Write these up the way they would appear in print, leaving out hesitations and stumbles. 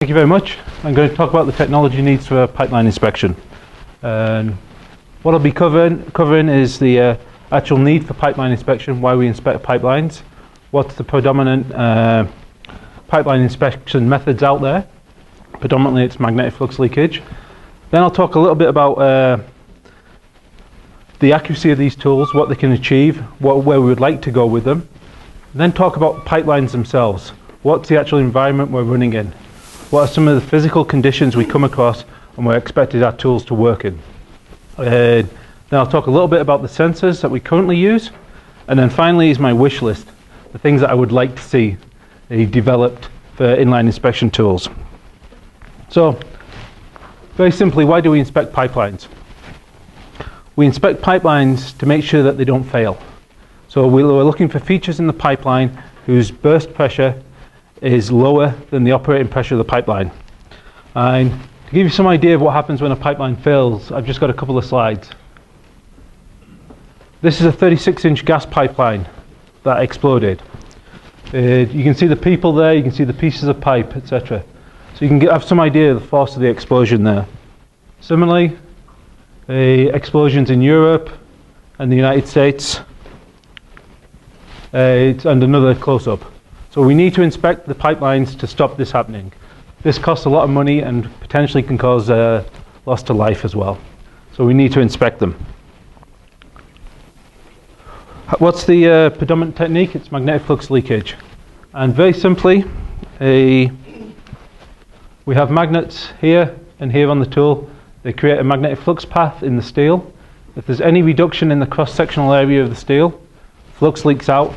Thank you very much. I'm going to talk about the technology needs for pipeline inspection. And what I'll be covering is the actual need for pipeline inspection, why we inspect pipelines, what's the predominant pipeline inspection methods out there. Predominantly it's magnetic flux leakage. Then I'll talk a little bit about the accuracy of these tools, what they can achieve, where we would like to go with them. And then talk about pipelines themselves. What's the actual environment we're running in? What are some of the physical conditions we come across and we're expected our tools to work in? Then I'll talk a little bit about the sensors that we currently use. And then finally is my wish list, the things that I would like to see developed for inline inspection tools. So, very simply, why do we inspect pipelines? We inspect pipelines to make sure that they don't fail. So we're looking for features in the pipeline whose burst pressure is lower than the operating pressure of the pipeline. And to give you some idea of what happens when a pipeline fails, I've just got a couple of slides. This is a 36-inch gas pipeline that exploded. You can see the people there, you can see the pieces of pipe, etc. So you can have some idea of the force of the explosion there. Similarly, explosions in Europe and the United States, and another close-up. So we need to inspect the pipelines to stop this happening. This costs a lot of money and potentially can cause loss to life as well. So we need to inspect them. What's the predominant technique? It's magnetic flux leakage. And very simply, we have magnets here and here on the tool. They create a magnetic flux path in the steel. If there's any reduction in the cross-sectional area of the steel, flux leaks out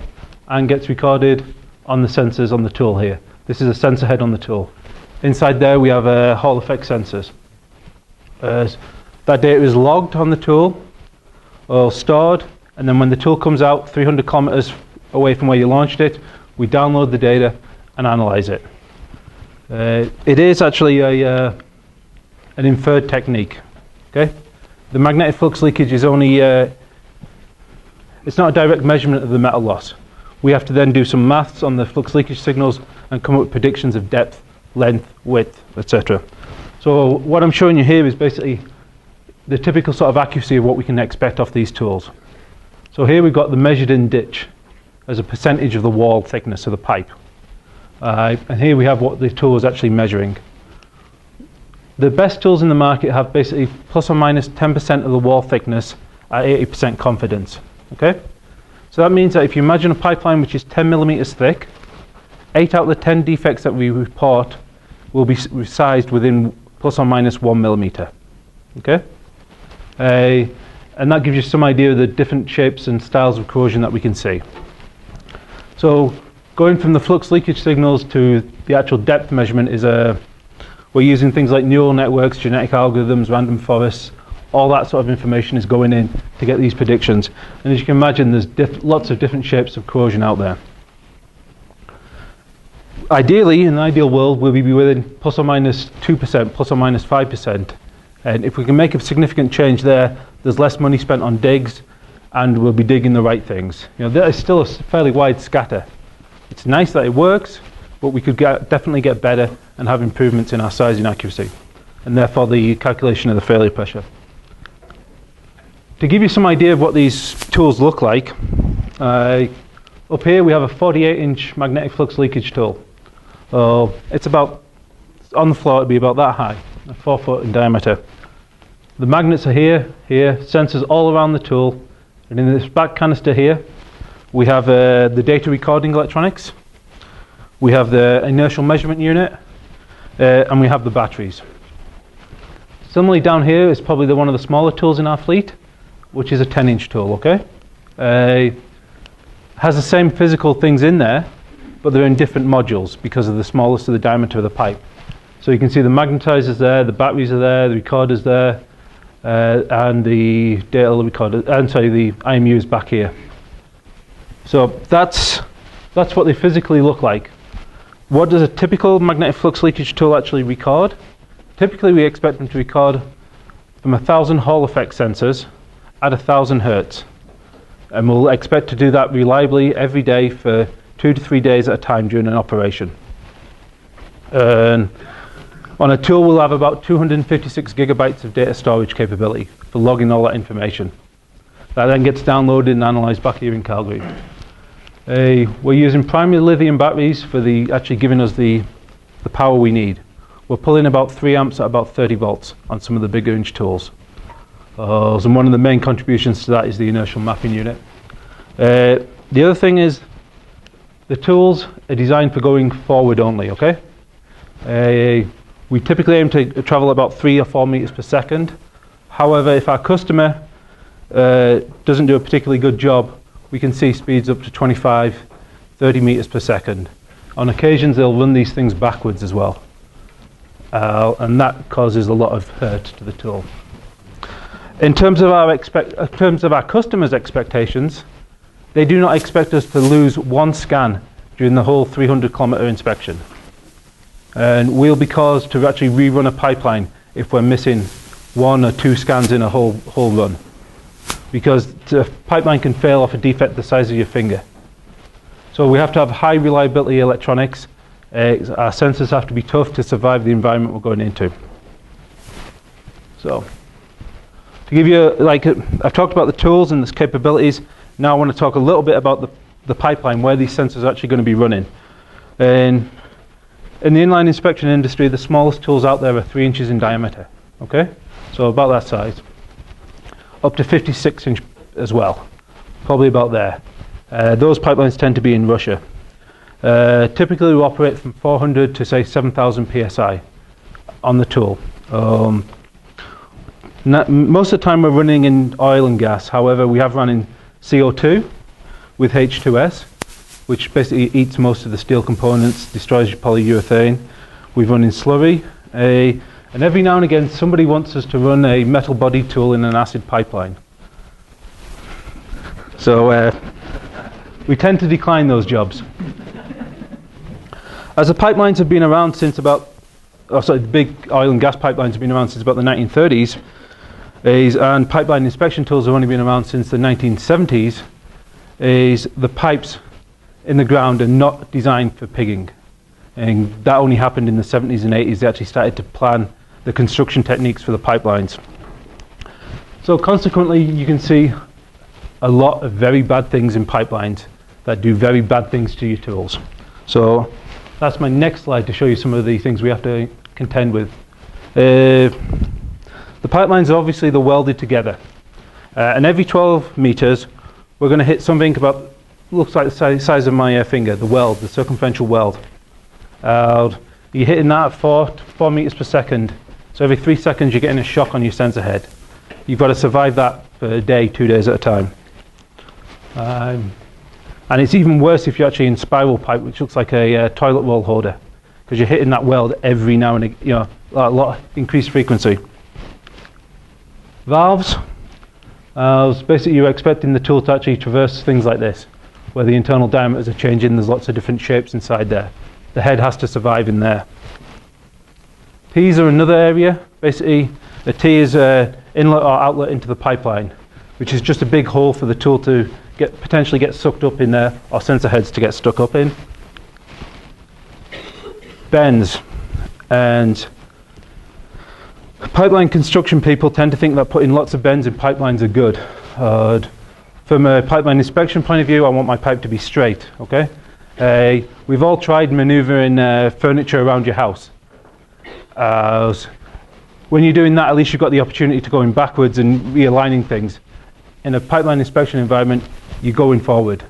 and gets recorded on the sensors on the tool here. This is a sensor head on the tool. Inside there we have Hall effect sensors. That data is logged on the tool or stored, and then when the tool comes out 300 kilometers away from where you launched it, we download the data and analyze it. It is actually an inferred technique. Okay, the magnetic flux leakage is only it's not a direct measurement of the metal loss. We have to then do some maths on the flux leakage signals and come up with predictions of depth, length, width, etc. So what I'm showing you here is basically the typical sort of accuracy of what we can expect off these tools. So here we've got the measured in ditch as a percentage of the wall thickness of the pipe. And here we have what the tool is actually measuring. The best tools in the market have basically plus or minus 10% of the wall thickness at 80% confidence. Okay? So that means that if you imagine a pipeline which is 10 millimeters thick, 8 out of the 10 defects that we report will be sized within plus or minus 1 millimeter. Okay? And that gives you some idea of the different shapes and styles of corrosion that we can see. So going from the flux leakage signals to the actual depth measurement is we're using things like neural networks, genetic algorithms, random forests. All that sort of information is going in to get these predictions. And as you can imagine, there's lots of different shapes of corrosion out there. Ideally, in an ideal world, we'll be within plus or minus 2%, plus or minus 5%. And if we can make a significant change there, there's less money spent on digs, and we'll be digging the right things. You know, there is still a fairly wide scatter. It's nice that it works, but we could definitely get better and have improvements in our sizing accuracy, and therefore the calculation of the failure pressure. To give you some idea of what these tools look like, up here we have a 48-inch magnetic flux leakage tool. It's about, on the floor it'd be about that high, 4 foot in diameter. The magnets are here, sensors all around the tool, and in this back canister here we have the data recording electronics, we have the inertial measurement unit, and we have the batteries. Similarly down here is probably one of the smaller tools in our fleet, which is a 10-inch tool, okay? Has the same physical things in there, but they're in different modules because of the smallness of the diameter of the pipe. So you can see the magnetizers there, the batteries are there, the recorders there, and the data recorder, the IMU is back here. So that's what they physically look like. What does a typical magnetic flux leakage tool actually record? Typically we expect them to record from 1,000 Hall effect sensors at 1,000 hertz. And we'll expect to do that reliably every day for 2 to 3 days at a time during an operation. And On a tool, we'll have about 256 gigabytes of data storage capability for logging all that information. That then gets downloaded and analysed back here in Calgary. We're using primary lithium batteries for actually giving us the power we need. We're pulling about 3 amps at about 30 volts on some of the bigger inch tools. And one of the main contributions to that is the inertial mapping unit. The other thing is the tools are designed for going forward only, okay? We typically aim to travel about 3 or 4 meters per second. However, if our customer doesn't do a particularly good job, we can see speeds up to 25, 30 meters per second. On occasions, they'll run these things backwards as well. And that causes a lot of hurt to the tool. In terms of our customers' expectations, they do not expect us to lose one scan during the whole 300-kilometer inspection. And we'll be caused to actually rerun a pipeline if we're missing 1 or 2 scans in a whole run. Because the pipeline can fail off a defect the size of your finger. So we have to have high reliability electronics. Our sensors have to be tough to survive the environment we're going into. So, to give you, I've talked about the tools and its capabilities. Now I want to talk a little bit about the pipeline, where these sensors are actually going to be running. And in the inline inspection industry, the smallest tools out there are 3 inches in diameter. Okay, so about that size. Up to 56 inch as well, probably about there. Those pipelines tend to be in Russia. Typically we operate from 400 to say 7,000 psi on the tool. Most of the time we're running in oil and gas. However, we have run in CO2 with H2S, which basically eats most of the steel components, destroys your polyurethane. We've run in slurry, and every now and again somebody wants us to run a metal body tool in an acid pipeline. So we tend to decline those jobs. As the pipelines have been around since about, the big oil and gas pipelines have been around since about the 1930s, and pipeline inspection tools have only been around since the 1970s, the pipes in the ground are not designed for pigging. And that only happened in the 70s and 80s. They actually started to plan the construction techniques for the pipelines. So consequently, you can see a lot of very bad things in pipelines that do very bad things to your tools. So that's my next slide to show you some of the things we have to contend with. The pipelines are obviously they're welded together. And every 12 meters, we're going to hit something about, looks like the size of my finger, the weld, the circumferential weld. You're hitting that at 4 meters per second. So every 3 seconds, you're getting a shock on your sensor head. You've got to survive that for a day, 2 days at a time. And it's even worse if you're actually in spiral pipe, which looks like a toilet roll holder, because you're hitting that weld every now and again, a lot of increased frequency. Valves, basically you're expecting the tool to actually traverse things like this, where the internal diameters are changing, there's lots of different shapes inside there. The head has to survive in there. T's are another area. Basically, a T is an inlet or outlet into the pipeline, which is just a big hole for the tool to potentially get sucked up in there, or sensor heads to get stuck up in. Bends. And pipeline construction people tend to think that putting lots of bends in pipelines are good. From a pipeline inspection point of view, I want my pipe to be straight, okay? We've all tried maneuvering furniture around your house. When you're doing that, at least you've got the opportunity to go in backwards and realigning things. In a pipeline inspection environment, you're going forward.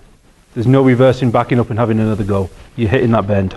There's no reversing, backing up and having another go. You're hitting that bend.